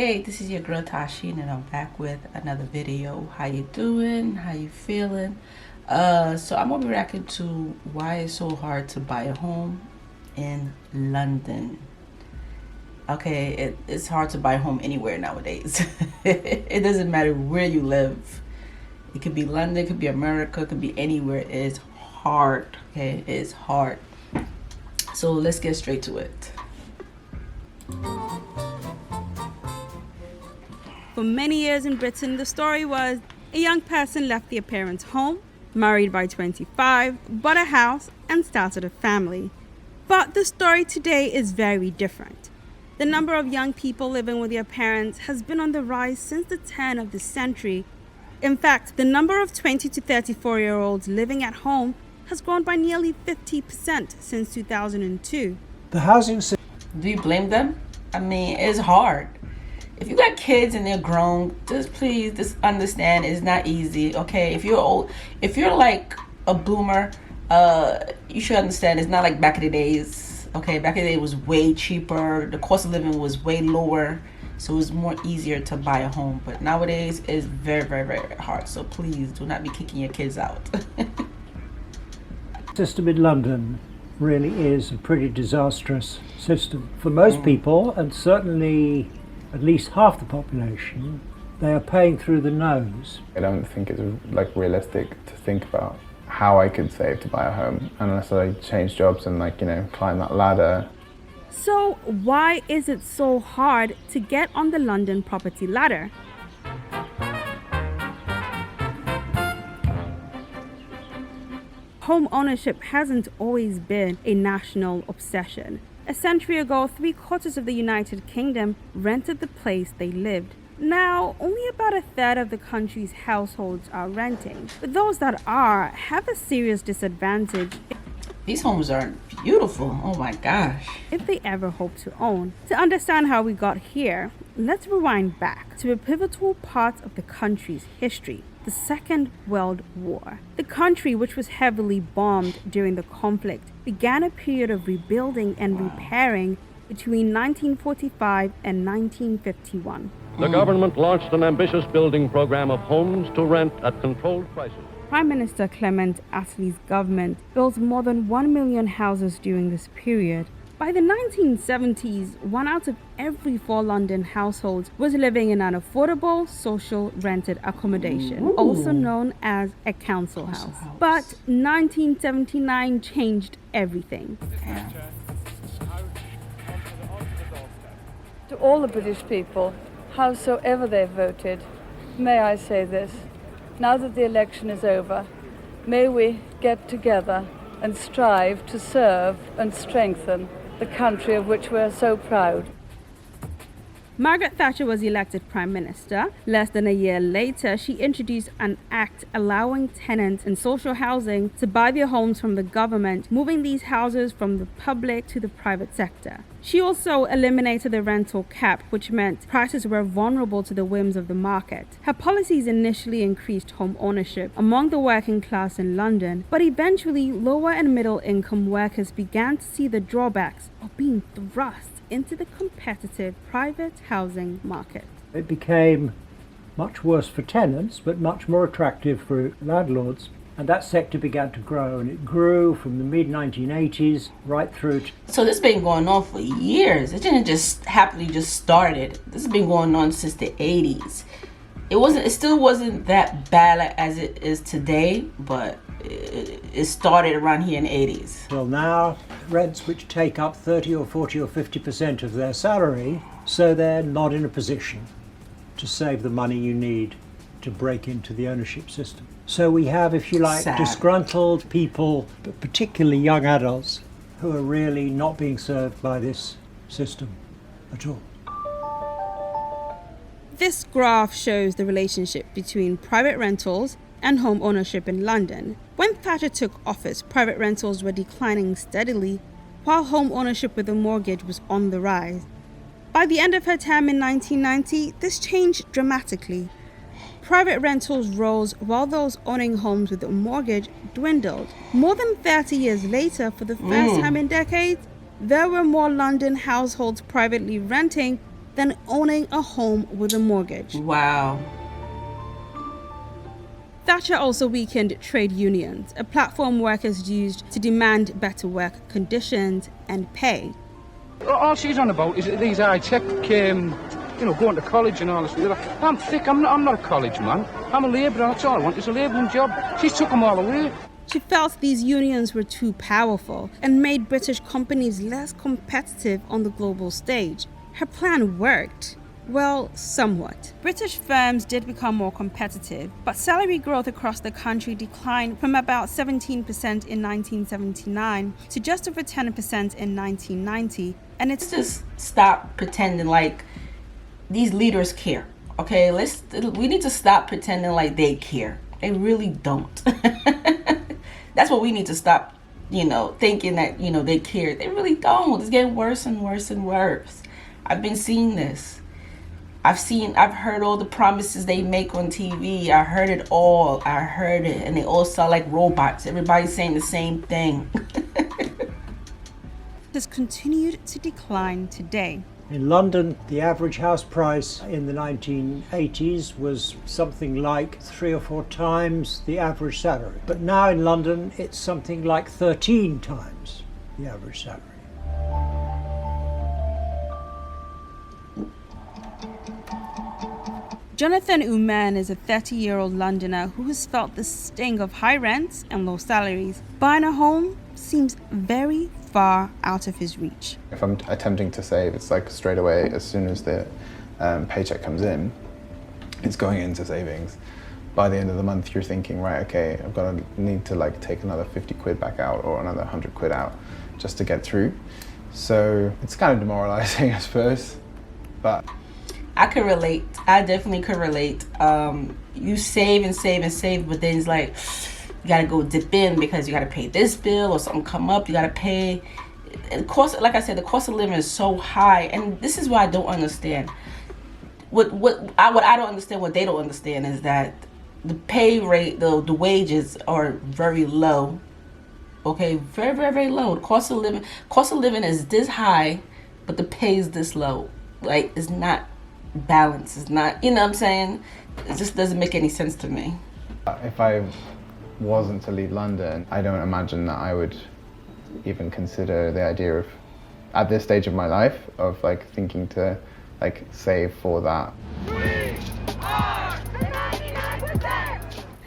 Hey, this is your girl Tysheen, and I'm back with another video. How you doing? How you feeling? So I'm gonna be reacting to why it's so hard to buy a home in London. Okay, it's hard to buy a home anywhere nowadays. It doesn't matter where you live. It could be London, it could be America, it could be anywhere. It's hard. Okay, it's hard. So let's get straight to it. For many years in Britain, the story was a young person left their parents' home, married by 25, bought a house, and started a family. But the story today is very different. The number of young people living with their parents has been on the rise since the turn of the century. In fact, the number of 20 to 34-year-olds living at home has grown by nearly 50% since 2002. The housing system. Do you blame them? I mean, it's hard. If you got kids and they're grown, please understand it's not easy. Okay, if you're old, if you're like a boomer, you should understand it's not like back in the days. Okay, back in the day it was way cheaper. The cost of living was way lower, so it was more easier to buy a home. But nowadays it's very, very, very hard. So please do not be kicking your kids out. System in London really is a pretty disastrous system for most people, and certainly at least half the population. They are paying through the nose. I don't think it's like realistic to think about how I could save to buy a home unless I change jobs and climb that ladder. So why is it so hard to get on the London property ladder? Home ownership hasn't always been a national obsession. A century ago, 3/4 of the United Kingdom rented the place they lived. Now, only about a third of the country's households are renting. But those that are have a serious disadvantage These homes are beautiful. Oh my gosh. if they ever hope to own. To understand how we got here, let's rewind back to a pivotal part of the country's history. The Second World War. The country, which was heavily bombed during the conflict, began a period of rebuilding and repairing between 1945 and 1951. The government launched an ambitious building program of homes to rent at controlled prices. Prime Minister Clement Attlee's government built more than 1 million houses during this period. By the 1970s, 1 out of every 4 London households was living in an affordable social rented accommodation, also known as a council house. But 1979 changed everything. To all the British people, howsoever they voted, may I say this: now that the election is over, may we get together and strive to serve and strengthen the country of which we are so proud. Margaret Thatcher was elected Prime Minister. Less than a year later, she introduced an act allowing tenants in social housing to buy their homes from the government, moving these houses from the public to the private sector. She also eliminated the rental cap, which meant prices were vulnerable to the whims of the market. Her policies initially increased home ownership among the working class in London, but eventually lower and middle income workers began to see the drawbacks of being thrust into the competitive private housing market. It became much worse for tenants, but much more attractive for landlords. And that sector began to grow, and it grew from the mid-1980s right through to... So this has been going on for years. It didn't just happily just started. This has been going on since the 80s. It still wasn't that bad as it is today, but it started around here in the 80s. Till now, rents which take up 30 or 40 or 50% of their salary, so they're not in a position to save the money you need to break into the ownership system. So we have, if you like, disgruntled people, but particularly young adults, who are really not being served by this system at all. This graph shows the relationship between private rentals and home ownership in London. When Thatcher took office, private rentals were declining steadily, while home ownership with a mortgage was on the rise. By the end of her term in 1990, this changed dramatically. Private rentals rose while those owning homes with a mortgage dwindled. More than 30 years later, for the first time in decades, there were more London households privately renting than owning a home with a mortgage. Wow. Thatcher also weakened trade unions, a platform workers used to demand better work conditions and pay. All she's on about is these high-tech, going to college and all this. I'm thick, I'm not a college man. I'm a labourer, that's all I want is a labouring job. She's took them all away. She felt these unions were too powerful and made British companies less competitive on the global stage. Her plan worked. Well, somewhat. British firms did become more competitive, but salary growth across the country declined from about 17% in 1979 to just over 10% in 1990. And it's Just stop pretending like these leaders care. Okay, we need to stop pretending like they care. They really don't. That's what we need to stop, thinking that, they care. They really don't. It's getting worse and worse and worse. I've been seeing this. I've heard all the promises they make on TV. I heard it all. And they all sound like robots. Everybody's saying the same thing. has continued to decline today. In London, the average house price in the 1980s was something like 3 or 4 times the average salary. But now in London, it's something like 13 times the average salary. Jonathan Orane is a 30-year-old Londoner who has felt the sting of high rents and low salaries. Buying a home seems very far out of his reach. If I'm attempting to save, it's like straight away, as soon as the paycheck comes in, it's going into savings. By the end of the month, you're thinking, right, okay, need to take another 50 quid back out or another 100 quid out just to get through. So it's kind of demoralizing, I suppose, but I could relate. I definitely could relate. You save and save and save, but then it's like you gotta go dip in because you gotta pay this bill or something come up. You gotta pay. And like I said, the cost of living is so high, and this is what I don't understand. What I don't understand, what they don't understand, is that the pay rate, the wages are very low. Okay, very, very, very low. The cost of living is this high, but the pay is this low. Like, it's not balance. It's not, you know what I'm saying? It just doesn't make any sense to me. if I wasn't to leave London, I don't imagine that I would even consider the idea of, at this stage of my life, of thinking to save for that.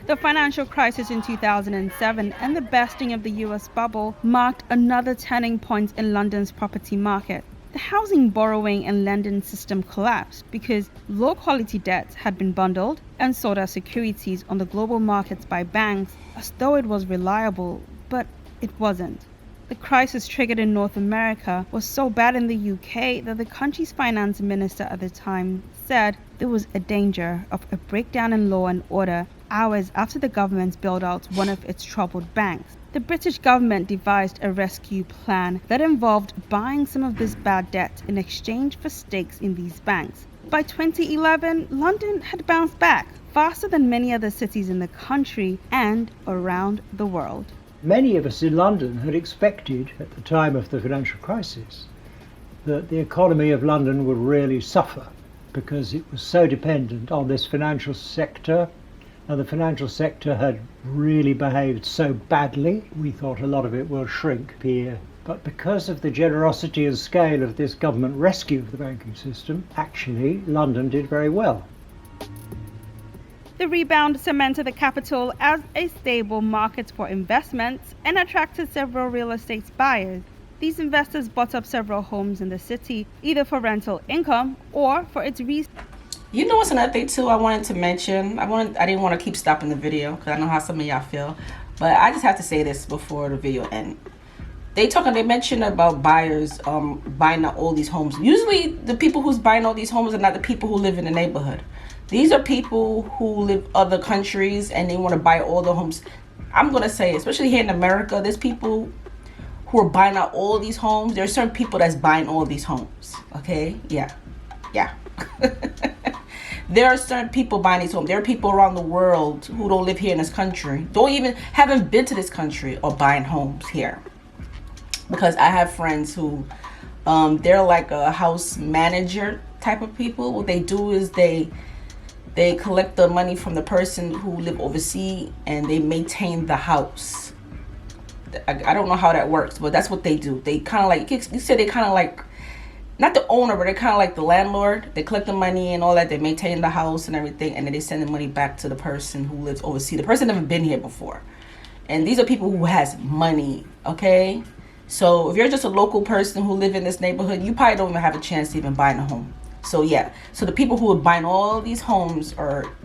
The financial crisis in 2007 and the bursting of the US bubble marked another turning point in London's property market. The housing borrowing and lending system collapsed because low-quality debt had been bundled and sold as securities on the global markets by banks as though it was reliable, but it wasn't. The crisis triggered in North America was so bad in the UK that the country's finance minister at the time said there was a danger of a breakdown in law and order hours after the government bailed out one of its troubled banks. The British government devised a rescue plan that involved buying some of this bad debt in exchange for stakes in these banks. By 2011, London had bounced back faster than many other cities in the country and around the world. Many of us in London had expected, at the time of the financial crisis, that the economy of London would really suffer because it was so dependent on this financial sector. And the financial sector had really behaved so badly, we thought a lot of it will shrink here. But because of the generosity and scale of this government rescue of the banking system, actually London did very well. The rebound cemented the capital as a stable market for investments and attracted several real estate buyers. These investors bought up several homes in the city, either for rental income or for its resale. You know what's another thing too I wanted to mention? I didn't want to keep stopping the video because I know how some of y'all feel, but I just have to say this before the video ends. They mentioned about buyers buying out all these homes. Usually the people who's buying all these homes are not the people who live in the neighborhood. These are people who live other countries and they want to buy all the homes. I'm gonna say, especially here in America, there's people who are buying out all these homes. There are certain people that's buying all these homes. Okay, yeah. There are certain people buying these homes. There are people around the world who don't live here in this country, haven't been to this country, or buying homes here. Because I have friends who, they're like a house manager type of people, what they do is they collect the money from the person who live overseas and they maintain the house. I don't know how that works, but that's what they do. They kind of like, you said they kind of like, not the owner, but they're kind of like the landlord. They collect the money and all that. They maintain the house and everything, and then they send the money back to the person who lives overseas. The person never been here before. And these are people who has money, okay? So if you're just a local person who live in this neighborhood, you probably don't even have a chance to even buy a home. So yeah, so the people who are buying all these homes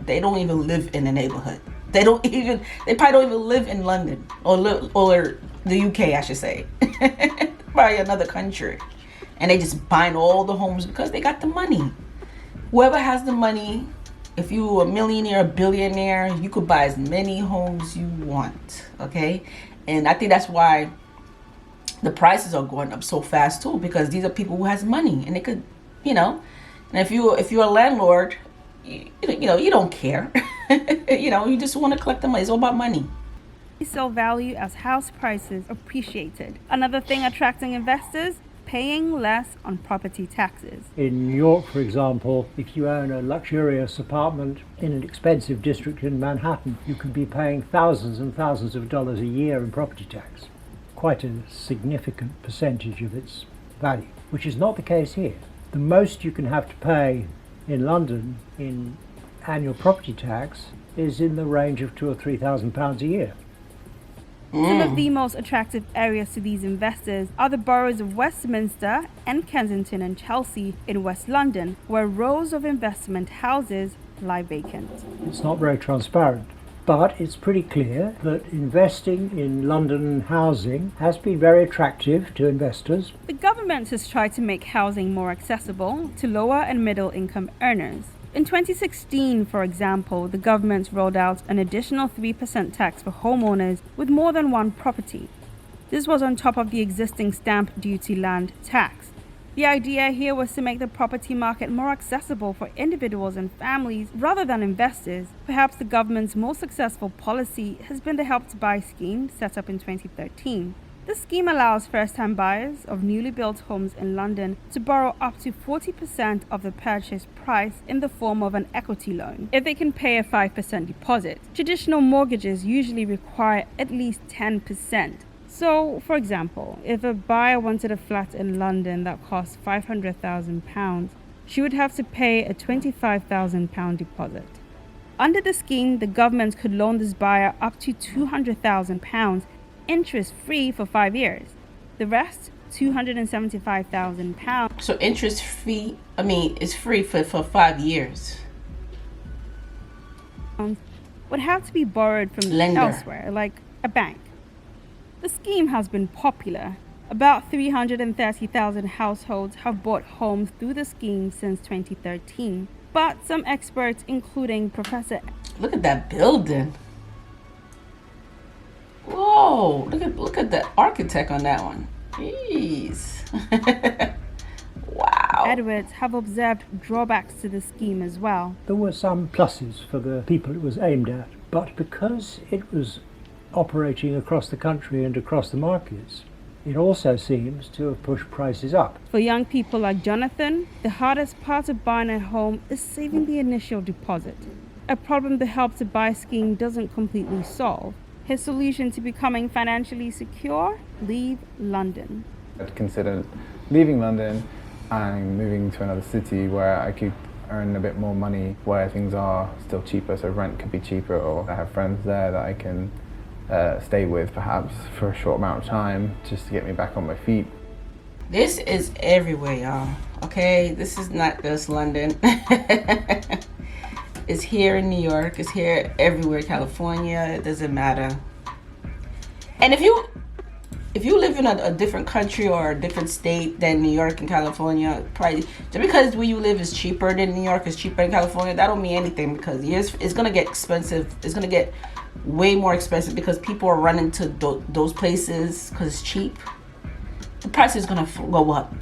they don't even live in the neighborhood. They probably don't even live in London or the UK, I should say. Probably another country. And they just buying all the homes because they got the money. Whoever has the money, if you're a millionaire, a billionaire, you could buy as many homes you want, okay? And I think that's why the prices are going up so fast too, because these are people who has money and they could, and if you're a landlord, you don't care. You just want to collect the money. It's all about money. Resale value as house prices appreciated. Another thing attracting investors, paying less on property taxes. In New York, for example, if you own a luxurious apartment in an expensive district in Manhattan, you could be paying thousands and thousands of dollars a year in property tax. Quite a significant percentage of its value, which is not the case here. The most you can have to pay in London in annual property tax is in the range of £2,000 or £3,000 a year. Some of the most attractive areas to these investors are the boroughs of Westminster and Kensington and Chelsea in West London, where rows of investment houses lie vacant. It's not very transparent, but it's pretty clear that investing in London housing has been very attractive to investors. The government has tried to make housing more accessible to lower and middle income earners. In 2016, for example, the government rolled out an additional 3% tax for homeowners with more than one property. This was on top of the existing stamp duty land tax. The idea here was to make the property market more accessible for individuals and families rather than investors. Perhaps the government's most successful policy has been the Help to Buy scheme set up in 2013. This scheme allows first-time buyers of newly built homes in London to borrow up to 40% of the purchase price in the form of an equity loan, if they can pay a 5% deposit. Traditional mortgages usually require at least 10%. So, for example, if a buyer wanted a flat in London that cost £500,000, she would have to pay a £25,000 deposit. Under the scheme, the government could loan this buyer up to £200,000 interest-free for 5 years. The rest, £275,000. So interest-free, it's free for 5 years. Would have to be borrowed from Lender. elsewhere, like a bank. The scheme has been popular. About 330,000 households have bought homes through the scheme since 2013. But some experts, including Professor... Look at that building. Whoa, look at the architect on that one. Jeez. Wow. Edwards have observed drawbacks to the scheme as well. There were some pluses for the people it was aimed at, but because it was operating across the country and across the markets, it also seems to have pushed prices up. For young people like Jonathan, the hardest part of buying a home is saving the initial deposit, a problem the Help to Buy scheme doesn't completely solve. His solution to becoming financially secure? Leave London. I'd consider leaving London and moving to another city where I could earn a bit more money, where things are still cheaper, so rent could be cheaper, or I have friends there that I can stay with perhaps for a short amount of time just to get me back on my feet. This is everywhere, y'all. Okay, this is not just London. It's here in New York. It's here everywhere. California. It doesn't matter. And if you live in a different country or a different state than New York and California, probably just because where you live is cheaper than New York is cheaper than California, that don't mean anything, because it's gonna get expensive. It's gonna get way more expensive because people are running to those places because it's cheap. The price is gonna go up.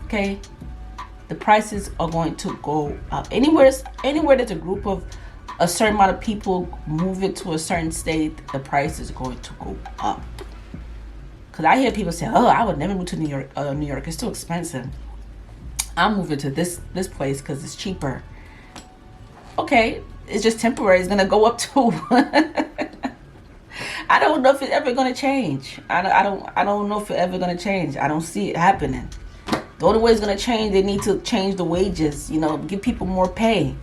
Okay. The prices are going to go up. Anywhere there's a group of a certain amount of people move it to a certain state, the price is going to go up. Because I hear people say, oh, I would never move to New York. New York is too expensive. I'm moving to this place because it's cheaper. Okay, it's just temporary. It's gonna go up too. I don't know if it's ever gonna change. I don't know if it's ever gonna change. I don't see it happening. The only way it's gonna change, they need to change the wages. You know, give people more pay.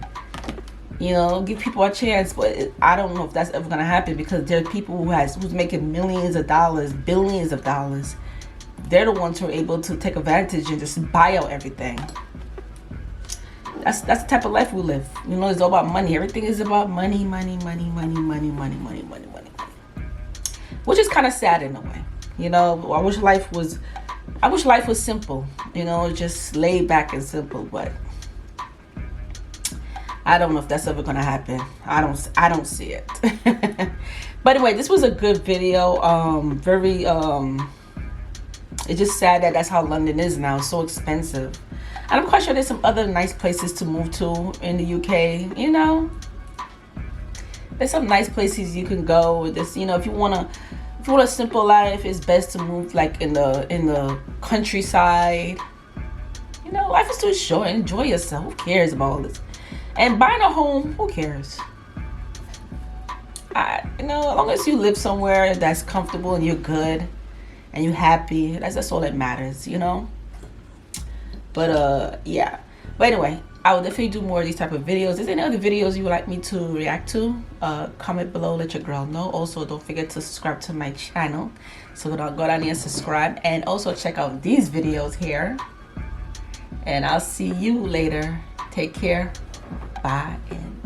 You know, give people a chance. But I don't know if that's ever gonna happen, because there are people who's making millions of dollars, billions of dollars. They're the ones who are able to take advantage and just buy out everything. That's the type of life we live. You know, it's all about money. Everything is about money, money, money, money, money, money, money, money, money. Which is kind of sad in a way. You know, I wish life was simple. You know, just laid back and simple. But I don't know if that's ever gonna happen. I don't see it. But anyway, this was a good video. It's just sad that that's how London is now. It's so expensive. And I'm quite sure there's some other nice places to move to in the UK. You know, there's some nice places you can go. This, you know, if you want a simple life, it's best to move like in the countryside. You know, life is too short. Enjoy yourself. Who cares about all this? And buying a home, who cares? You know, as long as you live somewhere that's comfortable and you're good and you're happy, that's all that matters, you know. But yeah. But anyway, I will definitely do more of these type of videos. Is there any other videos you would like me to react to? Comment below, let your girl know. Also, don't forget to subscribe to my channel. So go down here and subscribe. And also check out these videos here. And I'll see you later. Take care. Bye. And